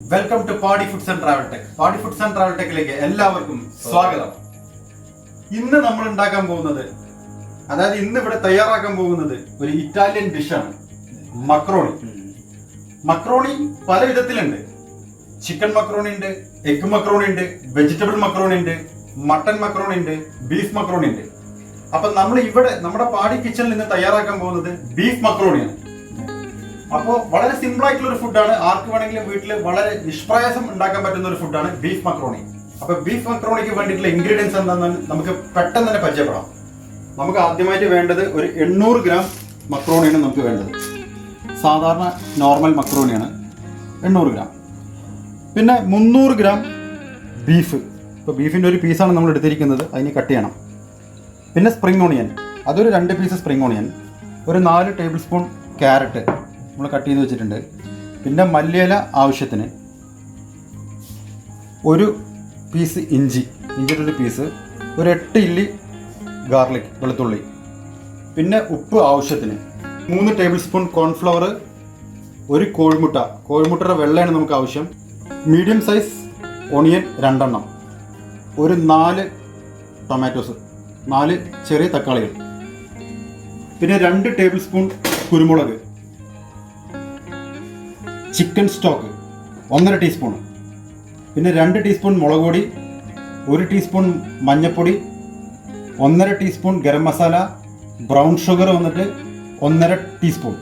Welcome to Paddy Foods and Travel Tech. Paddy Foods and Travel ടെക്കിലേക്ക് എല്ലാവർക്കും സ്വാഗതം. ഇന്ന് നമ്മൾ ഉണ്ടാക്കാൻ പോകുന്നത്, അതായത് ഇന്ന് ഇവിടെ തയ്യാറാക്കാൻ പോകുന്നത് ഒരു ഇറ്റാലിയൻ ഡിഷാണ്, മക്രോണി. മക്രോണി പല വിധത്തിലുണ്ട്. ചിക്കൻ മക്രോണി ഉണ്ട്, എഗ് മക്രോണി ഉണ്ട്, വെജിറ്റബിൾ മക്രോണി ഉണ്ട്, മട്ടൻ മക്രോണി ഉണ്ട്, ബീഫ് മക്രോണി ഉണ്ട്. അപ്പൊ നമ്മൾ ഇവിടെ നമ്മുടെ പാഡി കിച്ചണിൽ ഇന്ന് തയ്യാറാക്കാൻ പോകുന്നത് ബീഫ് മക്രോണിയാണ്. അപ്പോൾ വളരെ സിമ്പിൾ ആയിട്ടുള്ള ഒരു ഫുഡാണ്. ആർക്ക് വേണമെങ്കിലും വീട്ടിൽ വളരെ നിഷ്പ്രയാസം ഉണ്ടാക്കാൻ പറ്റുന്ന ഒരു ഫുഡാണ് ബീഫ് മക്രോണി. അപ്പൊ ബീഫ് മക്രോണിക്ക് വേണ്ടിയിട്ടുള്ള ഇൻഗ്രീഡിയൻസ് എന്താണെന്ന് നമുക്ക് പെട്ടെന്ന് തന്നെ പരിചയപ്പെടാം. നമുക്ക് ആദ്യമായിട്ട് വേണ്ടത് ഒരു 800 ഗ്രാം മക്രോണിയാണ് നമുക്ക് വേണ്ടത്. സാധാരണ നോർമൽ മക്രോണിയാണ് 800 ഗ്രാം. പിന്നെ 300 ഗ്രാം ബീഫ്. ഇപ്പോൾ ബീഫിൻ്റെ ഒരു പീസാണ് നമ്മൾ എടുത്തിരിക്കുന്നത്, അതിന് കട്ട് ചെയ്യണം. പിന്നെ സ്പ്രിംഗ് ഓണിയൻ, അതൊരു 2 പീസ് സ്പ്രിംഗ് ഓണിയൻ. ഒരു 4 ടേബിൾ സ്പൂൺ ക്യാരറ്റ് നമ്മൾ കട്ട് ചെയ്ത് വെച്ചിട്ടുണ്ട്. പിന്നെ മല്ലിയില ആവശ്യത്തിന്, ഒരു പീസ് ഇഞ്ചിയുടെ ഒരു പീസ്, ഒരു 8 ഇല്ലി ഗാർലിക് വെളുത്തുള്ളി, പിന്നെ ഉപ്പ് ആവശ്യത്തിന്, 3 ടേബിൾ സ്പൂൺ കോൺഫ്ലവർ, ഒരു കോഴിമുട്ടയുടെ വെള്ളയാണ് നമുക്ക് ആവശ്യം, മീഡിയം സൈസ് ഓണിയൻ 2 എണ്ണം, ഒരു 4 ടൊമാറ്റോസ്, 4 ചെറിയ തക്കാളികൾ, പിന്നെ 2 ടേബിൾ സ്പൂൺ കുരുമുളക്, ചിക്കൻ സ്റ്റോക്ക് 1.5 ടീസ്പൂൺ, പിന്നെ 2 ടീസ്പൂൺ മുളക് പൊടി, 1 ടീസ്പൂൺ മഞ്ഞൾപ്പൊടി, 1.5 teaspoon garam masala, brown sugar വന്നിട്ട് 1.5 ടീസ്പൂൺ,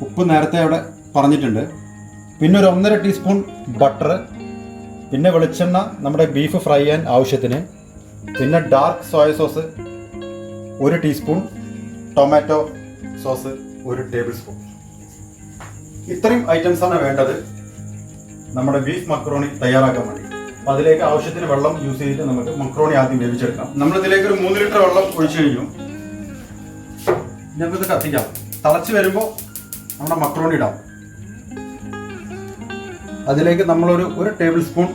ഉപ്പ് നേരത്തെ അവിടെ പറഞ്ഞിട്ടുണ്ട്, പിന്നെ ഒരു 1.5 ടീസ്പൂൺ ബട്ടർ, പിന്നെ വെളിച്ചെണ്ണ നമ്മുടെ ബീഫ് ഫ്രൈ ചെയ്യാൻ ആവശ്യത്തിന്, പിന്നെ dark soya sauce 1 teaspoon, tomato sauce 1 table spoon. ഇത്രയും ഐറ്റംസാണ് വേണ്ടത് നമ്മുടെ ബീഫ് മക്രോണി തയ്യാറാക്കാൻ വേണ്ടി. അപ്പോൾ അതിലേക്ക് ആവശ്യത്തിന് വെള്ളം യൂസ് ചെയ്തിട്ട് നമുക്ക് മക്രോണി ആദ്യം വേവിച്ചെടുക്കാം. നമ്മളിതിലേക്ക് ഒരു 3 ലിറ്റർ വെള്ളം ഒഴിച്ചു കഴിഞ്ഞു. നമുക്കിത് കത്തിക്കാം. തിളച്ച് വരുമ്പോൾ നമ്മുടെ മക്രോണി ഇടാം. അതിലേക്ക് നമ്മളൊരു ടേബിൾ സ്പൂൺ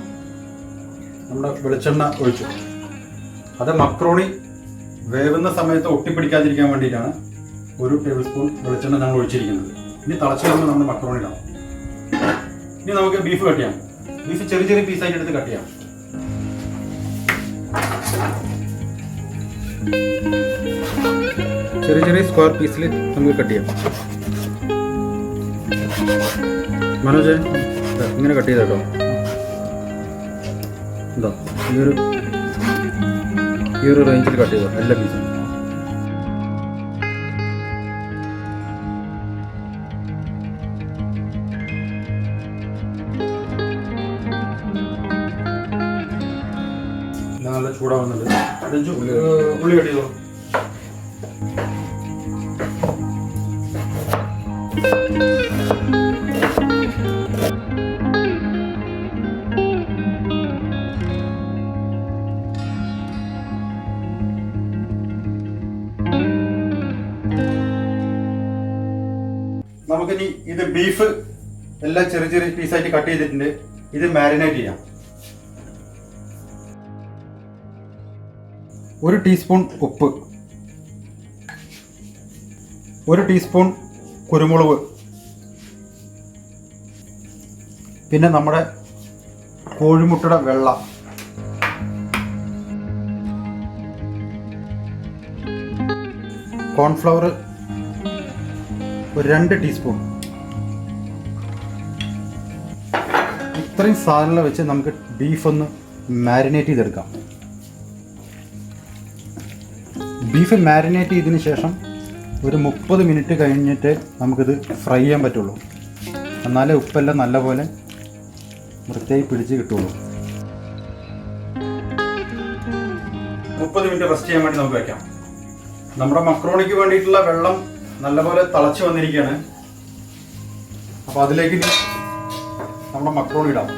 നമ്മുടെ വെളിച്ചെണ്ണ ഒഴിച്ചു. അത് മക്രോണി വേവുന്ന സമയത്ത് ഒട്ടിപ്പിടിക്കാതിരിക്കാൻ വേണ്ടിയിട്ടാണ് 1 ടേബിൾ സ്പൂൺ വെളിച്ചെണ്ണ നമ്മൾ ഒഴിച്ചിരിക്കുന്നത്. ഇനി തിളച്ച് വരുമ്പോൾ നമ്മൾ മക്രോണി ഇടാം. ഇനി നമുക്ക് ബീഫ് കട്ട് ചെയ്യാം. ബീഫ് ചെറിയ ചെറിയ പീസായിട്ട് എടുത്ത് കട്ട് ചെയ്യാം. ചെറിയ ചെറിയ സ്ക്വയർ പീസിൽ നമുക്ക് കട്ട് ചെയ്യാം. മനോജ് ഇങ്ങനെ കട്ട് ചെയ്ത കേട്ടോ. എന്താ ഈ ഒരു റേഞ്ചിൽ കട്ട് ചെയ്തോ എല്ലാ പീസും. നല്ല ചൂടാവുന്നുണ്ട്. ഉള്ളി കട്ട് ചെയ്തോ. നമുക്കിനി ഇത് ബീഫ് എല്ലാം ചെറിയ ചെറിയ പീസായിട്ട് കട്ട് ചെയ്തിട്ടുണ്ട്. ഇത് മാരിനേറ്റ് ചെയ്യാം. 1 ടീസ്പൂൺ ഉപ്പ്, 1 ടീസ്പൂൺ കുരുമുളക്, പിന്നെ നമ്മുടെ കോഴിമുട്ടയുടെ വെള്ള, കോൺഫ്ലവർ ഒരു 2 ടീസ്പൂൺ. ഇത്രയും സാധനങ്ങൾ വെച്ച് നമുക്ക് ബീഫ് ഒന്ന് മാരിനേറ്റ് ചെയ്തെടുക്കാം. ബീഫ് മാരിനേറ്റ് ചെയ്തതിന് ശേഷം ഒരു 30 മിനിറ്റ് കഴിഞ്ഞിട്ട് നമുക്കിത് ഫ്രൈ ചെയ്യാൻ പറ്റുള്ളൂ. എന്നാലേ ഉപ്പെല്ലാം നല്ലപോലെ വൃത്തിയായി പിടിച്ച് കിട്ടുള്ളൂ. 30 മിനിറ്റ് റെസ്റ്റ് ചെയ്യാൻ വേണ്ടി നമുക്ക് വയ്ക്കാം. നമ്മുടെ മക്രോണിക്ക് വേണ്ടിയിട്ടുള്ള വെള്ളം നല്ലപോലെ തിളച്ച് വന്നിരിക്കുകയാണ്. അപ്പോൾ അതിലേക്ക് നമ്മുടെ മക്രോണി ഇടാം.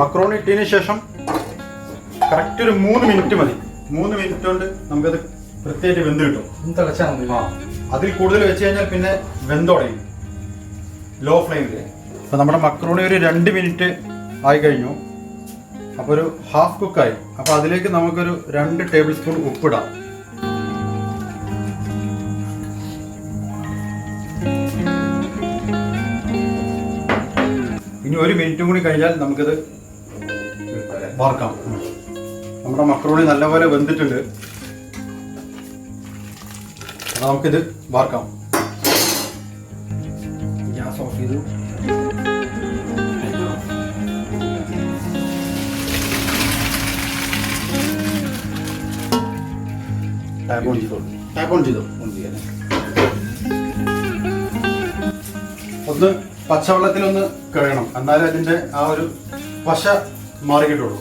മക്രോണി ഇട്ടതിന് ശേഷം കറക്റ്റ് ഒരു 3 മിനിറ്റ് മതി. 3 മിനിറ്റ് കൊണ്ട് നമുക്കത് വൃത്തിയായിട്ട് വെന്ത് കിട്ടും. അതിൽ കൂടുതൽ വെച്ച് കഴിഞ്ഞാൽ പിന്നെ വെന്തുടയും. ലോ ഫ്ലെയിമിൽ അപ്പോൾ നമ്മുടെ മക്രോണി ഒരു 2 മിനിറ്റ് ആയി കഴിഞ്ഞു. അപ്പോൾ ഒരു ഹാഫ് കുക്കായി. അപ്പോൾ അതിലേക്ക് നമുക്കൊരു 2 ടേബിൾ സ്പൂൺ ഉപ്പിടാം. ഇനി 1 മിനിറ്റും കൂടി കഴിഞ്ഞാൽ നമുക്കിത് വാർക്കാം. നമ്മുടെ മക്രോണി നല്ലപോലെ വെന്തിട്ടുണ്ട്. അപ്പോൾ നമുക്കിത് വാർക്കാം. ഗ്യാസ് ഓഫ് ചെയ്തു. ടാപ്പ് ഓൺ ചെയ്തു. ഒന്ന് പച്ചവെള്ളത്തിലൊന്ന് കഴുകണം, എന്നാലേ അതിൻ്റെ ആ ഒരു പശ മാറി കിട്ടുള്ളൂ.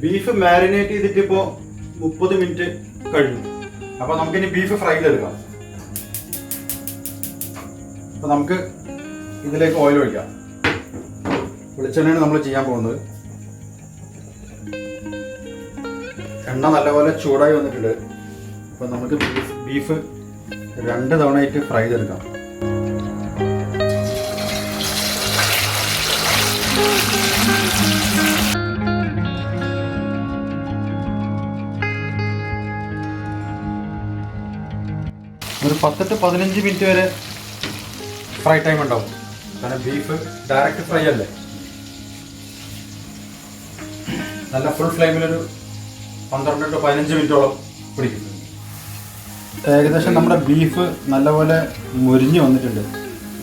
ബീഫ് മാരിനേറ്റ് ചെയ്തിട്ട് ഇപ്പോൾ 30 മിനിറ്റ് കഴിഞ്ഞു. അപ്പോൾ നമുക്കിനി ബീഫ് ഫ്രൈ ചെയ്തെടുക്കാം. അപ്പോൾ നമുക്ക് ഇതിലേക്ക് ഓയിൽ ഒഴിക്കാം. വെളിച്ചെണ്ണയാണ് നമ്മൾ ചെയ്യാൻ പോകുന്നത്. എണ്ണ നല്ലപോലെ ചൂടായി വന്നിട്ടുണ്ട്. അപ്പോൾ നമുക്ക് ബീഫ് 2 തവണയായിട്ട് ഫ്രൈ ചെയ്തെടുക്കാം. ഒരു 10 to 15 മിനിറ്റ് വരെ ഫ്രൈ ടൈം ഉണ്ടാവും. കാരണം ബീഫ് ഡയറക്റ്റ് ഫ്രൈ അല്ലേ. നല്ല ഫുൾ ഫ്ലെയിമിലൊരു 12 to 15 മിനിറ്റോളം പിടിക്കും. ഏകദേശം നമ്മുടെ ബീഫ് നല്ലപോലെ മുരിഞ്ഞ് വന്നിട്ടുണ്ട്.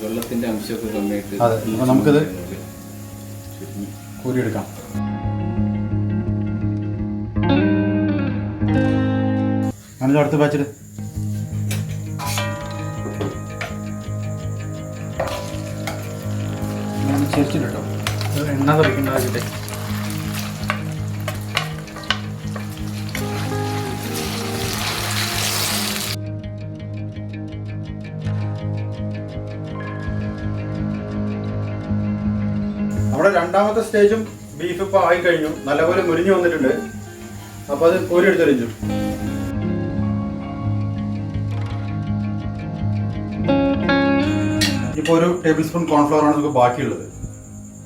വെള്ളത്തിൻ്റെ അംശമൊക്കെ കമ്മിയായിട്ട്. അതെ. അപ്പോൾ നമുക്കിത് കോരിയെടുക്കാം. അങ്ങനെ അടുത്ത് പാച്ചിട്ട് ചേർച്ചിട്ടോ എണ്ണ തെറിക്കുന്നതാക്കിട്ട്. നമ്മുടെ രണ്ടാമത്തെ സ്റ്റേജും ബീഫ് ഇപ്പോൾ ആയി കഴിഞ്ഞു. നല്ലപോലെ മുരിഞ്ഞു വന്നിട്ടുണ്ട്. അപ്പോൾ അത് കോരിയെടുത്തെറിഞ്ഞു. ഇപ്പോൾ ഒരു ടേബിൾ സ്പൂൺ കോൺഫ്ലവർ ആണ് നമുക്ക് ബാക്കിയുള്ളത്.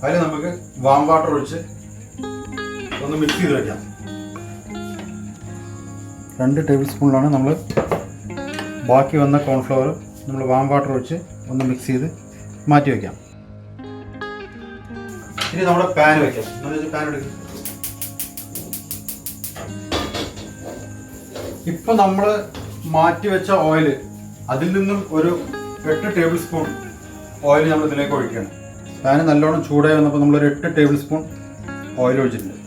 അതിൽ നമുക്ക് വാം വാട്ടർ ഒഴിച്ച് ഒന്ന് മിക്സ് ചെയ്ത് വയ്ക്കാം. 2 ടേബിൾ സ്പൂണിലാണ് നമ്മൾ ബാക്കി വന്ന കോൺഫ്ലവർ നമ്മൾ വാം വാട്ടർ ഒഴിച്ച് ഒന്ന് മിക്സ് ചെയ്ത് മാറ്റി വയ്ക്കാം. ഇനി നമ്മുടെ പാൻ വയ്ക്കാം. പാൻ എടുക്കും. ഇപ്പം നമ്മൾ മാറ്റി വെച്ച ഓയിൽ, അതിൽ നിന്നും ഒരു 8 ടേബിൾ സ്പൂൺ ഓയിൽ നമ്മൾ ഇതിലേക്ക് ഒഴിക്കണം. പാന് നല്ലോണം ചൂടായി വന്നപ്പോൾ നമ്മളൊരു 8 ടേബിൾ സ്പൂൺ ഓയിൽ ഒഴിച്ചിട്ടുണ്ട്.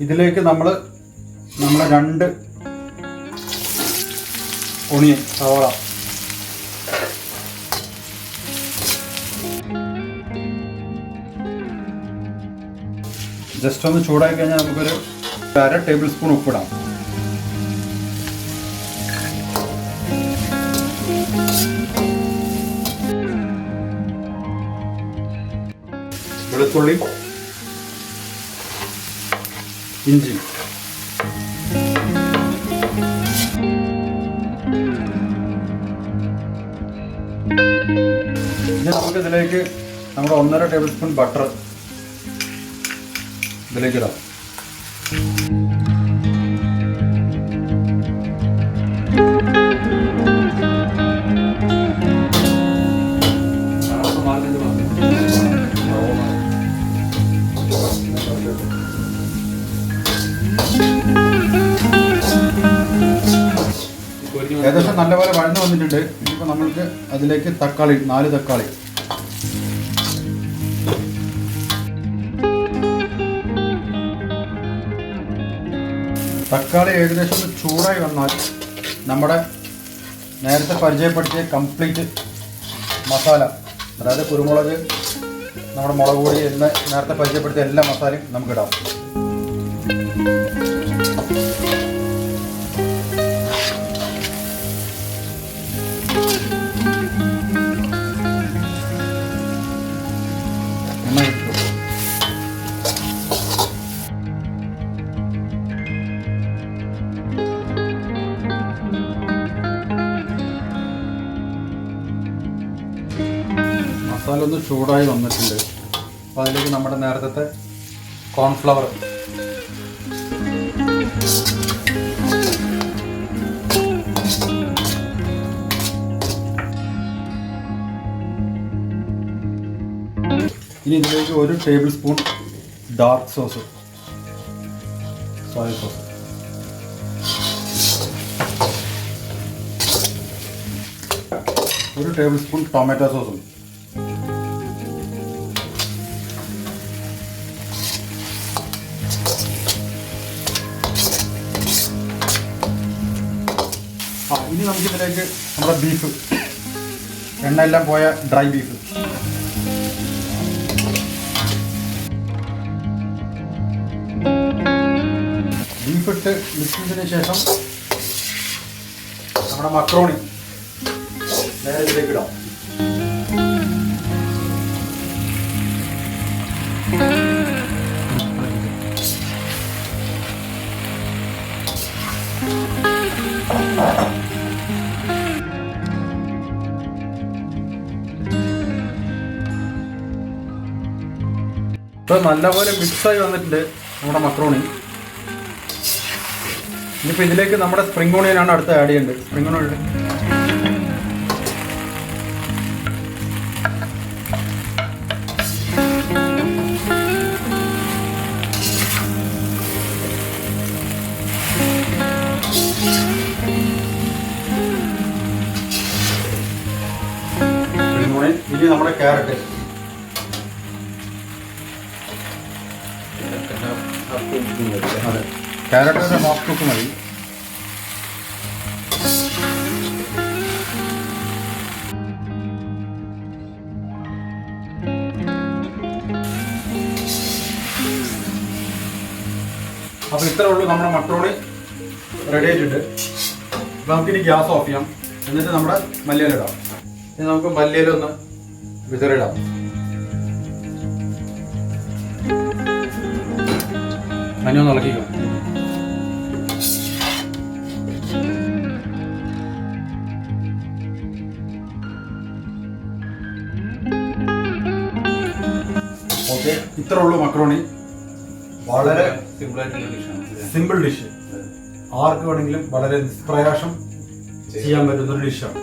ഇതിലേക്ക് നമ്മുടെ 2 ഒണിയൻ സവാള ജസ്റ്റ് ഒന്ന് ചൂടായി കഴിഞ്ഞാൽ നമുക്കൊരു 1/2 ടേബിൾ സ്പൂൺ ഉപ്പിടാം. വെളുത്തുള്ളി, ഇഞ്ചി, ഇനി നമുക്ക് ഇതിലേക്ക് നമ്മുടെ 1.5 ടേബിൾ സ്പൂൺ ബട്ടർ ഇതിലേക്ക് ഇടാം. ഏകദേശം നല്ലപോലെ വഴന്നു വന്നിട്ടുണ്ട്. ഇനിയിപ്പോൾ നമ്മൾക്ക് അതിലേക്ക് തക്കാളി 4 തക്കാളി, തക്കാളി ഏകദേശം ഒന്ന് ചൂടായി വന്നാൽ നമ്മുടെ നേരത്തെ പരിചയപ്പെടുത്തിയ കംപ്ലീറ്റ് മസാല, അതായത് കുരുമുളക്, നമ്മുടെ മുളക് പൊടി എന്ന് നേരത്തെ പരിചയപ്പെടുത്തിയ എല്ലാ മസാലയും നമുക്കിടാം. മസാല ചൂടായി വന്നിട്ടുണ്ട്. അപ്പോൾ അതിലേക്ക് നമ്മുടെ നേരത്തെ കോൺഫ്ലവർ ഇനി ഇതിലേക്ക് 1 table spoon dark sauce, soya sauce, ഒരു ടേബിൾ സ്പൂൺ ടൊമാറ്റോ സോസും, ഇനി നമുക്കിതിലേക്ക് നമ്മുടെ ബീഫ്, എണ്ണ എല്ലാം പോയ ഡ്രൈ ബീഫ്, ബീഫിട്ട് മിക്സ് ചെയ്തതിന് ശേഷം നമ്മുടെ മക്രോണി നേരെ ഇതിലേക്ക് ഇടാം. ഇപ്പോൾ നല്ലപോലെ മിക്സായി വന്നിട്ടുണ്ട് നമ്മുടെ മക്രോണി. ഇനിയിപ്പോൾ ഇതിലേക്ക് നമ്മുടെ സ്പ്രിംഗ് ഓണിയനാണ് അടുത്ത് ആഡ് ചെയ്യേണ്ടത്. സ്പ്രിംഗ് ഓണിയൻ ഇനി നമ്മുടെ ക്യാരറ്റ്, അതെ ക്യാരറ്റ് ഹാഫ് കുക്ക് മതി. അപ്പോൾ ഇത്രേ ഉള്ളൂ, നമ്മുടെ മക്രോണി റെഡി ആയിട്ടുണ്ട്. അപ്പോൾ നമുക്കിനി ഗ്യാസ് ഓഫ് ചെയ്യാം. എന്നിട്ട് നമ്മുടെ മല്ലിയില ഇടാം. ഇനി നമുക്ക് മല്ലിയില ഒന്ന് വിതറിടാം. അതിനൊന്ന് ഇളക്കിക്കോ. ഓക്കെ, ഇത്രേ ഉള്ളൂ മക്രോണി. വളരെ സിമ്പിൾ ഡിഷ്, ആർക്ക് വേണമെങ്കിലും വളരെ നിഷ്പ്രയാസം ചെയ്യാൻ പറ്റുന്ന ഒരു ഡിഷാണ്.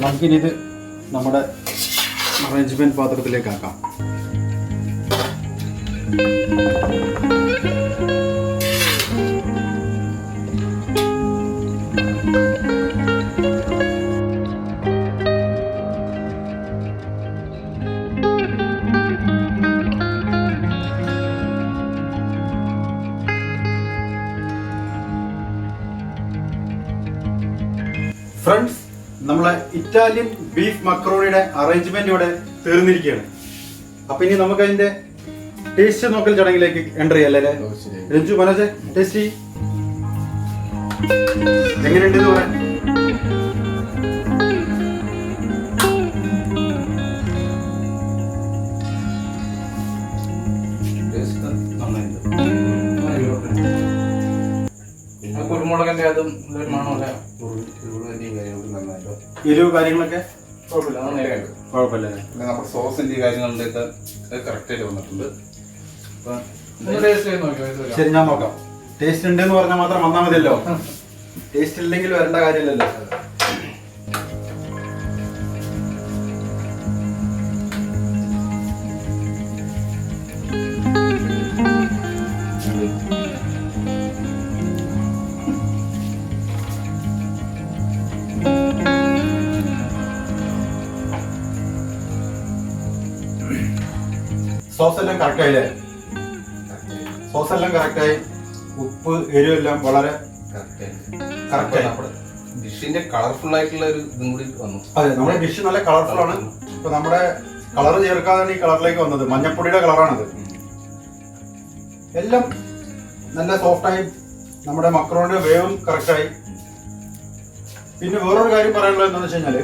നമുക്കിനി ഇത് നമ്മുടെ അറേഞ്ച്മെന്റ് പാത്രത്തിലേക്ക് ആക്കാം. ഫ്രണ്ട്സ്, നമ്മളെ ഇറ്റാലിയൻ ബീഫ് മക്രോണിയുടെ അറേഞ്ച്മെന്റ് ഇവിടെ തീർന്നിരിക്കുകയാണ്. അപ്പൊ ഇനി നമുക്ക് അതിന്റെ ടേസ്റ്റ് നോക്കൽ ചടങ്ങിലേക്ക് എൻ്റർ ചെയ്യല്ലേ. രഞ്ജു, മനോജ്, ടേസ്റ്റ് എങ്ങനെയുണ്ട് പറയാൻ? കുരുമുളകിന്റെ അതും മണമല്ല, എരിവ് കാര്യങ്ങളൊക്കെ കുഴപ്പമില്ല. നമ്മുടെ സോസിന്റെ കാര്യങ്ങളിലേക്ക് കറക്റ്റ് ആയിട്ട് വന്നിട്ടുണ്ട്. ശരി, ഞാൻ നോക്കാം. ടേസ്റ്റ് ഉണ്ടെന്ന് പറഞ്ഞാൽ മാത്രം വന്നാൽ മതിയല്ലോ. ടേസ്റ്റ് ഇല്ലെങ്കിൽ വരേണ്ട കാര്യമില്ലല്ലോ. സോസ് എല്ലാം കറക്റ്റ് ആയില്ലേ? സോസ് എല്ലാം കറക്റ്റ് ആയി, ഉപ്പ് എരിവെല്ലാം വളരെ കറക്റ്റ് ആയി. ഡിഷിന്റെ കളർഫുൾ ആയിട്ടുള്ള ഒരു ഇതും കൂടി വന്നു. അതെ, നമ്മുടെ ഡിഷ് നല്ല കളർഫുൾ ആണ്. ഇപ്പൊ നമ്മുടെ കളർ ചേർക്കാതാണ് ഈ കളറിലേക്ക് വന്നത്. മഞ്ഞപ്പൊടിയുടെ കളറാണത്. എല്ലാം നല്ല സോഫ്റ്റായി, നമ്മുടെ മക്രോണിന്റെ വേവും കറക്റ്റായി. പിന്നെ വേറൊരു കാര്യം പറയാനുള്ളത് എന്താണെന്ന് വെച്ച് കഴിഞ്ഞാല്,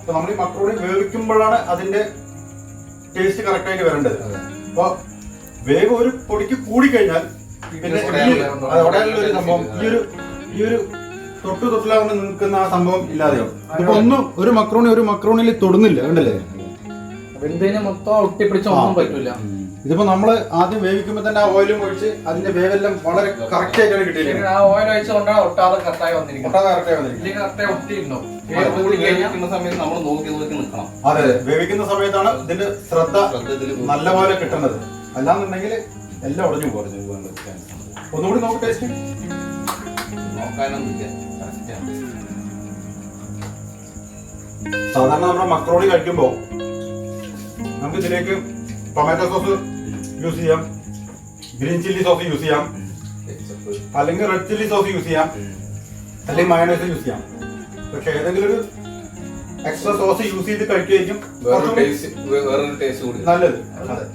ഇപ്പൊ നമ്മൾ ഈ മക്രോണി വേവിക്കുമ്പോഴാണ് അതിന്റെ ടേസ്റ്റ് കറക്റ്റായിട്ട് വരേണ്ടത്. അപ്പൊ വേവ് ഒരു പൊടിക്ക് കൂടിക്കഴിഞ്ഞാൽ പിന്നെ ഒരു സംഭവം ഈ ഒരു തൊട്ടിലാവുന്ന നിൽക്കുന്ന ആ സംഭവം ഇല്ലാതെയാവും. ഇപ്പൊ ഒന്നും ഒരു മക്രോണിയിൽ തൊടുന്നില്ല, കണ്ടല്ലേ? മൊത്തം ഒട്ടിപ്പിടിച്ച ഒന്നും പറ്റൂല. ഇതിപ്പോ നമ്മള് ആദ്യം വേവിക്കുമ്പോ തന്നെ ആ ഓയിലും ഒഴിച്ച് അതിന്റെ വേവെല്ലാം വളരെ കറക്റ്റ് ആയിട്ടാണ് കിട്ടിയത്. ആ ഓയിൽ ഒഴിച്ചുകൊണ്ടാണ് ഒട്ടാതെ കറക്റ്റായി വന്നിരിക്കുന്നത്. സമയത്ത് നമ്മൾ നോക്കി നിൽക്കണം. അതെ, വേവിക്കുന്ന സമയത്താണ് ഇതിന്റെ ശ്രദ്ധ നല്ലപോലെ കിട്ടുന്നത്. അല്ലാന്നുണ്ടെങ്കിൽ എല്ലാം ഉടഞ്ഞു പോകും. ഒന്നുകൂടി നോക്ക് ടേസ്റ്റ്. നോക്കാനൊന്നുമില്ല. സാധാരണ നമ്മുടെ മക്രോണി കഴിക്കുമ്പോ നമുക്ക് ഇതിലേക്ക് ടൊമാറ്റോ സോസ് യൂസ് ചെയ്യാം, ഗ്രീൻ ചില്ലി സോസ് യൂസ് ചെയ്യാം, അല്ലെങ്കിൽ റെഡ് ചില്ലി സോസ് യൂസ് ചെയ്യാം, അല്ലെങ്കിൽ മയോണൈസ് യൂസ് ചെയ്യാം. പക്ഷെ ഏതെങ്കിലും ഒരു എക്സ്ട്രാ സോസ് യൂസ് ചെയ്ത് കഴിക്കുകയായിരിക്കും നല്ലത്.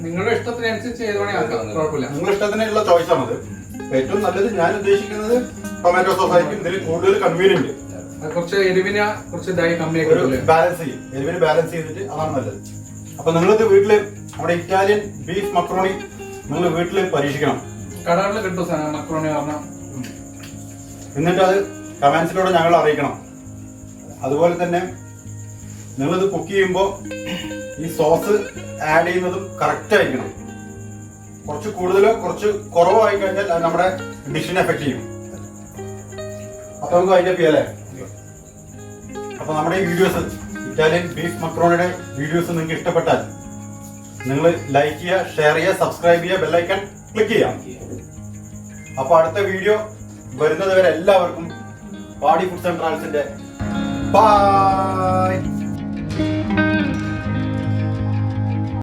നിങ്ങളുടെ ഇഷ്ടത്തിനനുസരിച്ച് നിങ്ങളുടെ ഇഷ്ടത്തിനുള്ള ചോയ്സ് ആണത്. ഏറ്റവും നല്ലത് ഞാൻ ഉദ്ദേശിക്കുന്നത് ടൊമാറ്റോ സോസ് ആയിരിക്കും. ഇതിൽ കൂടുതൽ കൺവീനിയന്റ്, കുറച്ച് എരിവിന് കുറച്ച് ബാലൻസ് ചെയ്യും. എരിവിന് ബാലൻസ് ചെയ്തിട്ട് അതാണ് നല്ലത്. അപ്പൊ നിങ്ങളിത് വീട്ടില് നമ്മുടെ ഇറ്റാലിയൻ ബീഫ് മക്രോണി നിങ്ങൾ വീട്ടില് പരീക്ഷിക്കണം. കടകളിൽ കിട്ടും സാധനം മക്രോണി പറഞ്ഞാൽ. എന്നിട്ട് അത് കമന്റ്സിലൂടെ ഞങ്ങൾ അറിയിക്കണം. അതുപോലെ തന്നെ നിങ്ങളിത് കുക്ക് ചെയ്യുമ്പോൾ ഈ സോസ് ആഡ് ചെയ്യുന്നതും കറക്റ്റ് ആയിരിക്കണം. കുറച്ച് കൂടുതലോ കുറച്ച് കുറവോ ആയി കഴിഞ്ഞാൽ അത് നമ്മുടെ ഡിഷിനെ എഫക്ട് ചെയ്യും. അപ്പൊ നമുക്ക് അതിന്റെ പിയല്ലേ. അപ്പൊ നമ്മുടെ ഈ വീഡിയോസ്, ഇറ്റാലിയൻ ബീഫ് മക്രോണിയുടെ വീഡിയോസ് നിങ്ങൾക്ക് ഇഷ്ടപ്പെട്ടാൽ നിങ്ങൾ ലൈക്ക് ചെയ്യുക, ഷെയർ ചെയ്യുക, സബ്സ്ക്രൈബ് ചെയ്യുക, ബെല്ലൈക്കൺ ക്ലിക്ക് ചെയ്യാം. അപ്പൊ അടുത്ത വീഡിയോ വരുന്നത് വരെ എല്ലാവർക്കും പാടി ഫുഡ്സ് ആൻഡ് ട്രാവൽസിന്റെ ബൈ.